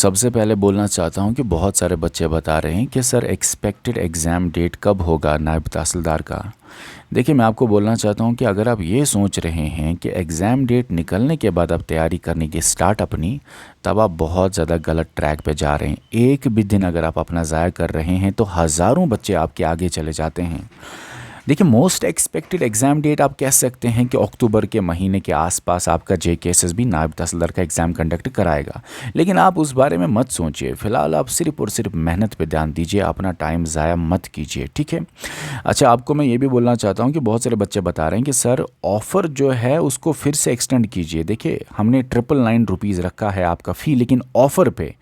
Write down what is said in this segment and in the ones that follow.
सबसे पहले बोलना चाहता हूँ कि बहुत सारे बच्चे बता रहे हैं कि सर एक्सपेक्टेड एग्ज़ाम डेट कब होगा नायब तहसीलदार का। देखिए, मैं आपको बोलना चाहता हूँ कि अगर आप ये सोच रहे हैं कि एग्ज़ाम डेट निकलने के बाद आप तैयारी करने की स्टार्ट अपनी, तब आप बहुत ज़्यादा गलत ट्रैक पे जा रहे हैं। एक भी दिन अगर आप अपना ज़ाया कर रहे हैं तो हज़ारों बच्चे आपके आगे चले जाते हैं। देखिए, मोस्ट एक्सपेक्टेड एग्ज़ाम डेट आप कह सकते हैं कि अक्टूबर के महीने के आसपास आपका JKSSB नायब तहसीलदार का एग्ज़ाम कंडक्ट कराएगा। लेकिन आप उस बारे में मत सोचिए, फ़िलहाल आप सिर्फ और सिर्फ मेहनत पे ध्यान दीजिए, अपना टाइम ज़ाया मत कीजिए, ठीक है। अच्छा, आपको मैं ये भी बोलना चाहता हूँ कि बहुत सारे बच्चे बता रहे हैं कि सर ऑफ़र जो है उसको फिर से एक्सटेंड कीजिए। देखिए, हमने 999 रुपीज़ रखा है आपका फ़ी, लेकिन ऑफ़र पे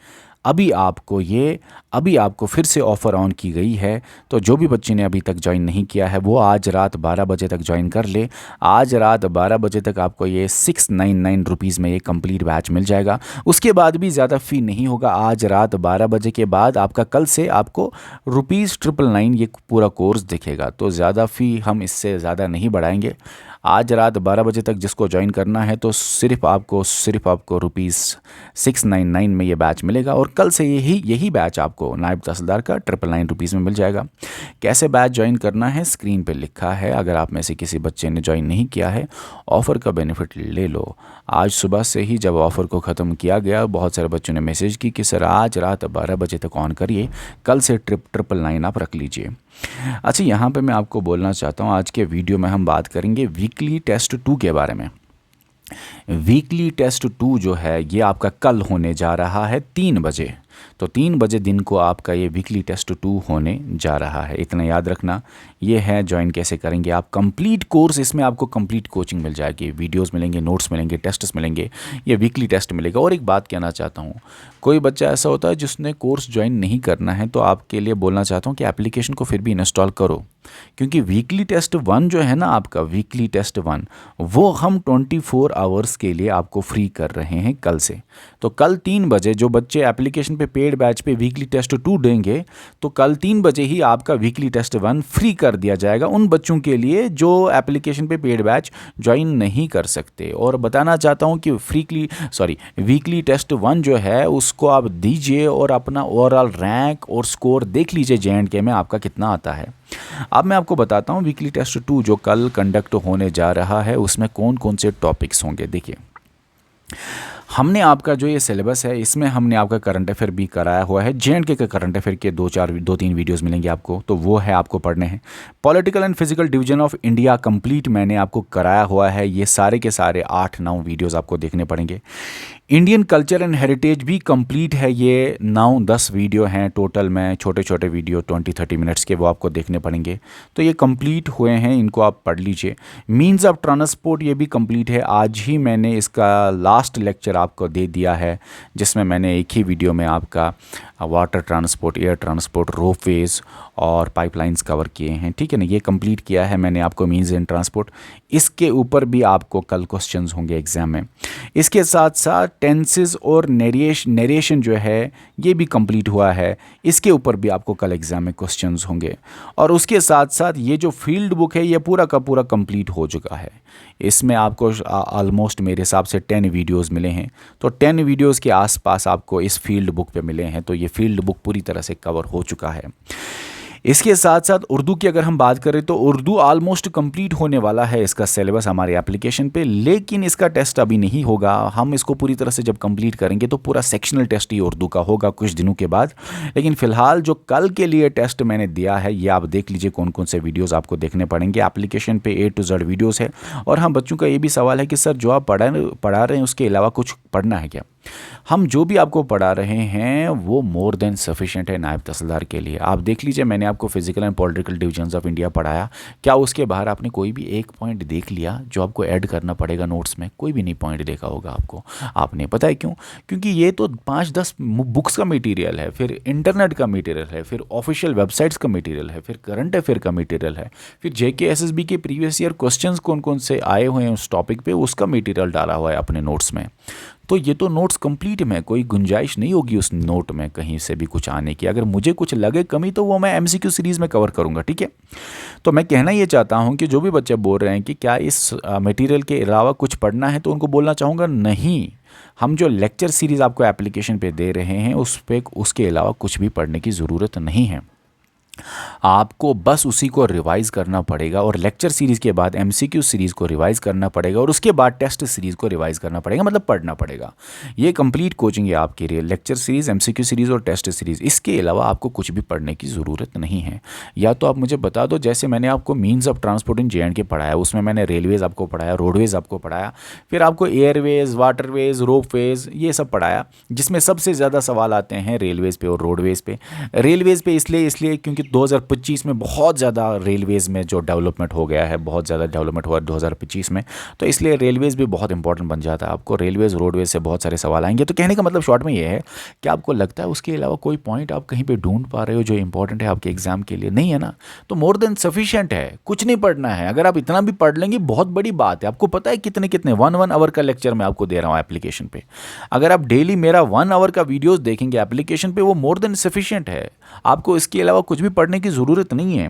अभी आपको फिर से ऑफ़र ऑन की गई है। तो जो भी बच्चे ने अभी तक ज्वाइन नहीं किया है वो आज रात 12 बजे तक ज्वाइन कर ले। आज रात 12 बजे तक आपको ये 699 रुपीज़ में ये कंप्लीट बैच मिल जाएगा। उसके बाद भी ज़्यादा फ़ी नहीं होगा। आज रात 12 बजे के बाद आपका कल से आपको ₹999 ये पूरा कोर्स दिखेगा। तो ज़्यादा फ़ी हम इससे ज़्यादा नहीं बढ़ाएंगे। आज रात 12 बजे तक जिसको ज्वाइन करना है तो सिर्फ आपको ₹699 में ये बैच मिलेगा, और कल से यही बैच आपको नायब तहसीलदार का 999 रुपीज़ में मिल जाएगा। कैसे बैच ज्वाइन करना है स्क्रीन पे लिखा है। अगर आप में से किसी बच्चे ने ज्वाइन नहीं किया है, ऑफ़र का बेनिफिट ले लो। आज सुबह से ही जब ऑफ़र को ख़त्म किया गया, बहुत सारे बच्चों ने मैसेज की कि सर आज रात 12 बजे तक ऑन करिए, कल से 999 आप रख लीजिए। अच्छा, यहाँ पे मैं आपको बोलना चाहता हूँ, आज के वीडियो में हम बात करेंगे वीकली टेस्ट 2 के बारे में। वीकली टेस्ट 2 जो है ये आपका कल होने जा रहा है 3 बजे। तो 3 बजे दिन को आपका ये वीकली टेस्ट 2 होने जा रहा है, इतना याद रखना। ये है ज्वाइन कैसे करेंगे आप, कंप्लीट कोर्स, इसमें आपको कंप्लीट कोचिंग मिल जाएगी, वीडियोस मिलेंगे, नोट्स मिलेंगे, टेस्ट्स मिलेंगे, ये वीकली टेस्ट मिलेगा। और एक बात कहना चाहता हूँ, कोई बच्चा ऐसा होता है जिसने कोर्स ज्वाइन नहीं करना है, तो आपके लिए बोलना चाहता हूँ कि एप्लीकेशन को फिर भी इंस्टॉल करो, क्योंकि वीकली टेस्ट 1 जो है ना आपका, वीकली टेस्ट 1 वो हम 24 आवर्स के लिए आपको फ्री कर रहे हैं कल से। तो कल 3 बजे जो बच्चे एप्लीकेशन पे पेड बैच पे वीकली टेस्ट 2 देंगे, तो कल 3 बजे ही आपका वीकली टेस्ट 1 फ्री कर दिया जाएगा उन बच्चों के लिए जो एप्लीकेशन पे पेड बैच ज्वाइन नहीं कर सकते। और बताना चाहता हूँ कि वीकली टेस्ट 1 जो है उसको आप दीजिए और अपना ओवरऑल रैंक और स्कोर देख लीजिए JNK में आपका कितना आता है। अब मैं आपको बताता हूँ वीकली टेस्ट 2 जो कल कंडक्ट होने जा रहा है उसमें कौन कौन से टॉपिक्स होंगे। देखिए, हमने आपका जो ये सिलेबस है इसमें हमने आपका करंट अफेयर भी कराया हुआ है। JNK के करंट अफेयर के 2-3 वीडियोस मिलेंगे आपको, तो वो है आपको पढ़ने हैं। Political and physical division of India complete मैंने आपको कराया हुआ है, ये सारे के सारे 8-9 वीडियोस आपको देखने पड़ेंगे। इंडियन कल्चर एंड हेरिटेज भी कंप्लीट है, ये 9-10 वीडियो हैं टोटल में, छोटे छोटे वीडियो 20-30 मिनट्स के, वो आपको देखने पड़ेंगे। तो ये कंप्लीट हुए हैं, इनको आप पढ़ लीजिए। मीन्स ऑफ ट्रांसपोर्ट ये भी कंप्लीट है, आज ही मैंने इसका लास्ट लेक्चर आपको दे दिया है, जिसमें मैंने एक ही वीडियो में आपका water transport, air transport, ropeways और पाइपलाइंस कवर किए हैं, ठीक है ना। ये कंप्लीट किया है मैंने आपको मीन्स इन ट्रांसपोर्ट। इसके ऊपर भी आपको कल क्वेश्चंस होंगे एग्जाम में। इसके साथ साथ टेंसेस और नरेशन जो है ये भी कंप्लीट हुआ है, इसके ऊपर भी आपको कल एग्जाम में क्वेश्चंस होंगे। और उसके साथ साथ ये जो फील्ड बुक है ये पूरा का पूरा कंप्लीट हो चुका है। इसमें आपको ऑलमोस्ट मेरे हिसाब से 10 वीडियोस मिले हैं, तो 10 वीडियोस के आसपास आपको इस फील्ड बुक पे मिले हैं। तो ये फील्ड बुक पूरी तरह से कवर हो चुका है। इसके साथ साथ उर्दू की अगर हम बात करें तो उर्दू ऑलमोस्ट कंप्लीट होने वाला है इसका सिलेबस हमारे एप्लीकेशन पे, लेकिन इसका टेस्ट अभी नहीं होगा। हम इसको पूरी तरह से जब कंप्लीट करेंगे तो पूरा सेक्शनल टेस्ट ही उर्दू का होगा कुछ दिनों के बाद। लेकिन फ़िलहाल जो कल के लिए टेस्ट मैंने दिया है ये आप देख लीजिए कौन कौन से वीडियोज़ आपको देखने पड़ेंगे। एप्लीकेशन पे A to Z वीडियोज़ है। और हाँ, बच्चों का ये भी सवाल है कि सर जो आप पढ़ा रहे हैं उसके अलावा कुछ पढ़ना है क्या। हम जो भी आपको पढ़ा रहे हैं वो मोर देन सफिशिएंट है नायब तहसीलदार के लिए। आप देख लीजिए, मैंने आपको physical and political divisions of India पढ़ाया, क्या उसके बाहर आपने कोई भी एक पॉइंट देख लिया जो आपको ऐड करना पड़ेगा नोट्स में? कोई भी नहीं पॉइंट देखा होगा आपने। पता है क्यों? क्योंकि ये तो 5-10 बुक्स का मटेरियल है, फिर इंटरनेट का मटेरियल है, फिर ऑफिशियल वेबसाइट्स का मटेरियल है, फिर करंट अफेयर का मटेरियल है, फिर JKSSB के प्रीवियस ईयर क्वेश्चंस कौन कौन से आए हुए हैं उस टॉपिक पे उसका मटेरियल डाला हुआ है अपने नोट्स में। तो ये तो नोट्स कंप्लीट में, कोई गुंजाइश नहीं होगी उस नोट में कहीं से भी कुछ आने की। अगर मुझे कुछ लगे कमी तो वो मैं एमसीक्यू सीरीज़ में कवर करूँगा, ठीक है। तो मैं कहना ये चाहता हूँ कि जो भी बच्चे बोल रहे हैं कि क्या इस मटेरियल के अलावा कुछ पढ़ना है, तो उनको बोलना चाहूँगा नहीं, हम जो लेक्चर सीरीज़ आपको एप्लीकेशन पे दे रहे हैं उस पे उसके अलावा कुछ भी पढ़ने की ज़रूरत नहीं है। आपको बस उसी को रिवाइज़ करना पड़ेगा और लेक्चर सीरीज़ के बाद एमसीक्यू सीरीज़ को रिवाइज़ करना पड़ेगा और उसके बाद टेस्ट सीरीज़ को रिवाइज़ करना पड़ेगा, मतलब पढ़ना पड़ेगा। ये कंप्लीट कोचिंग है आपके लिए, लेक्चर सीरीज़, एमसीक्यू सीरीज़ और टेस्ट सीरीज़। इसके अलावा आपको कुछ भी पढ़ने की ज़रूरत नहीं है। या तो आप मुझे बता दो, जैसे मैंने आपको मीन्स ऑफ ट्रांसपोर्ट इन जे&के पढ़ाया, उसमें मैंने रेलवेज़ आपको पढ़ाया, रोडवेज़ आपको पढ़ाया, फिर आपको एयरवेज़, वाटरवेज़, रोपवेज़ ये सब पढ़ाया, जिसमें सबसे ज़्यादा सवाल आते हैं रेलवेज़ पे और रोडवेज़ पे। रेलवेज़ पे इसलिए क्योंकि 2025 में बहुत ज़्यादा रेलवेज़ में जो डेवलपमेंट हो गया है, बहुत ज़्यादा डेवलपमेंट हुआ 2025 में, तो इसलिए रेलवेज़ भी बहुत इंपॉर्टेंट बन जाता है। आपको रेलवेज़, रोडवेज़ से बहुत सारे सवाल आएंगे। तो कहने का मतलब शॉर्ट में ये है कि आपको लगता है उसके अलावा कोई पॉइंट आप कहीं पे ढूंढ पा रहे हो जो इंपॉर्टेंट है आपके एग्जाम के लिए, नहीं है ना, तो मोर देन सफिशिएंट है, कुछ नहीं पढ़ना है। अगर आप इतना भी पढ़ लेंगे बहुत बड़ी बात है। आपको पता है कितने 1 आवर का लेक्चर मैं आपको दे रहा हूँ एप्लीकेशन पे। अगर आप डेली मेरा 1 आवर का वीडियोस देखेंगे एप्लीकेशन पे, वो मोर देन सफिशिएंट है। आपको इसके अलावा कुछ भी पढ़ने की ज़रूरत नहीं है।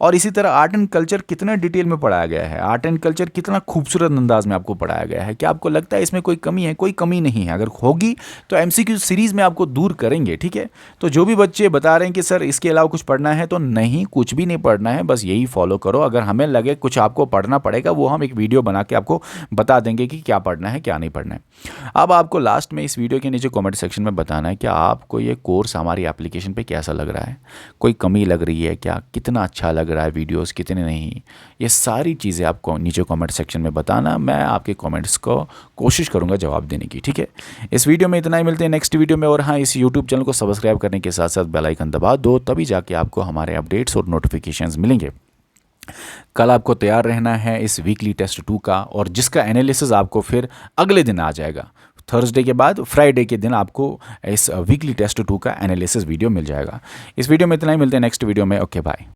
और इसी तरह आर्ट एंड कल्चर कितना डिटेल में पढ़ाया गया है, आर्ट एंड कल्चर कितना खूबसूरत अंदाज में आपको पढ़ाया गया है। क्या आपको लगता है इसमें कोई कमी है? कोई कमी नहीं है। अगर होगी तो एमसीक्यू सीरीज़ में आपको दूर करेंगे, ठीक है। तो जो भी बच्चे बता रहे हैं कि सर इसके अलावा कुछ पढ़ना है, तो नहीं, कुछ भी नहीं पढ़ना है, बस यही फॉलो करो। अगर हमें लगे कुछ आपको पढ़ना पड़ेगा, वो हम एक वीडियो बना के आपको बता देंगे कि क्या पढ़ना है क्या नहीं पढ़ना है। अब आपको लास्ट में इस वीडियो के नीचे कमेंट सेक्शन में बताना है कि आपको ये कोर्स हमारी एप्लीकेशन पे कैसा लग रहा है, कोई कमी लग रही है क्या, कितना अच्छा लग रहा है वीडियोस, कितने नहीं। ये सारी चीज़ें आपको नीचे कमेंट सेक्शन में बताना। मैं आपके कमेंट्स को कोशिश करूँगा जवाब देने की, ठीक है। इस वीडियो में इतना ही, मिलते हैं नेक्स्ट वीडियो में। और हाँ, इस यूट्यूब चैनल को सब्सक्राइब करने के साथ साथ बेल आइकन दबा दो, तभी जाके आपको हमारे अपडेट्स और नोटिफिकेशंस मिलेंगे। कल आपको तैयार रहना है इस वीकली टेस्ट 2 का, और जिसका एनालिसिस आपको फिर अगले दिन आ जाएगा। थर्सडे के बाद फ्राइडे के दिन आपको इस वीकली टेस्ट 2 का एनालिसिस वीडियो मिल जाएगा। इस वीडियो में इतना ही, मिलते हैं नेक्स्ट वीडियो में। Okay, bye.